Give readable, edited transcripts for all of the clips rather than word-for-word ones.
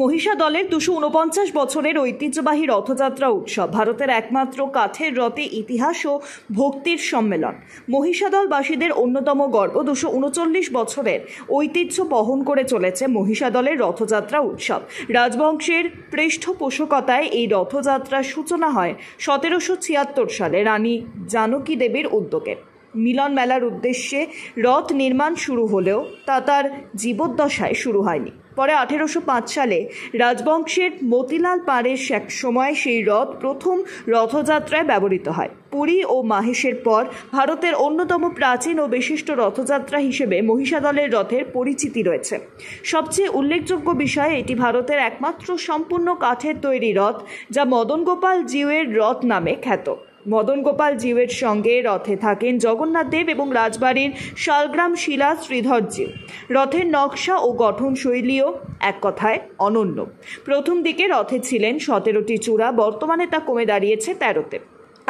মহিষা দলের 249 বছরের ঐতিহ্যবাহী রথযাত্রা উৎসব ভারতের একমাত্র কাঠের রথে ইতিহাস ও ভক্তির সম্মেলন। মহিষাদলবাসীদের অন্যতম গর্ব 239 বছরের ঐতিহ্য বহন করে চলেছে মহিষা দলের রথযাত্রা উৎসব। রাজবংশের পৃষ্ঠপোষকতায় এই রথযাত্রার সূচনা হয় 1776 সালে রানী জানকী দেবীর উদ্যোগে। মিলন মেলার উদ্দেশ্যে রথ নির্মাণ শুরু হলেও তা তার জীবদ্দশায় শুরু হয়নি। পরে 1805 সালে রাজবংশের মতিলাল পাড়ের এক সময় সেই রথ প্রথম রথযাত্রায় ব্যবহৃত হয়। পুরী ও মাহেশের পর ভারতের অন্যতম প্রাচীন ও বিশিষ্ট রথযাত্রা হিসেবে মহিষাদলের রথের পরিচিতি রয়েছে। সবচেয়ে উল্লেখযোগ্য বিষয়, এটি ভারতের একমাত্র সম্পূর্ণ কাঠের তৈরি রথ যা মদন গোপাল জিউয়ের রথ নামে খ্যাত। মদন গোপাল জিউয়ের সঙ্গে রথে থাকেন জগন্নাথ দেব এবং রাজবাড়ির শালগ্রাম শিলা শ্রীধর জিউ। রথের নকশা ও গঠনশৈলীও এক কথায় অনন্য। প্রথম দিকে রথে ছিলেন 17টি চূড়া, বর্তমানে তা কমে দাঁড়িয়েছে 13তে।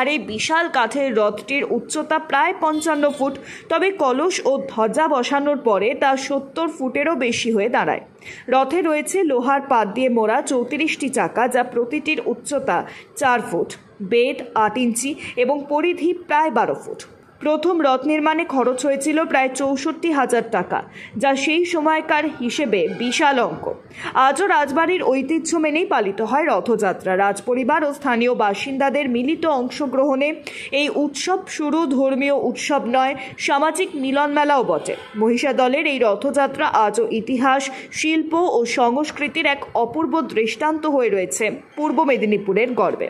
আর এই বিশাল কাঠের রথটির উচ্চতা প্রায় 55 ফুট, তবে কলস ও ধ্বজা বসানোর পরে তা 70 ফুটেরও বেশি হয়ে দাঁড়ায়। রথে রয়েছে লোহার পাত দিয়ে মোড়া 34টি চাকা, যা প্রতিটির উচ্চতা 4 ফুট, বেদ 8 ইঞ্চি এবং পরিধি প্রায় 12 ফুট। প্রথম রথ নির্মাণে খরচ হয়েছিল প্রায় 64,000 টাকা, যা সেই সময়কার হিসেবে বিশাল অঙ্ক। আজও রাজবাড়ির ঐতিহ্য মেনেই পালিত হয় রথযাত্রা। রাজপরিবার ও স্থানীয় বাসিন্দাদের মিলিত অংশগ্রহণে এই উৎসব শুরু ধর্মীয় উৎসব নয়, সামাজিক মিলন মেলাও বটে। মহিষা দলের এই রথযাত্রা আজও ইতিহাস, শিল্প ও সংস্কৃতির এক অপূর্ব দৃষ্টান্ত হয়ে রয়েছে পূর্ব মেদিনীপুরের গর্বে।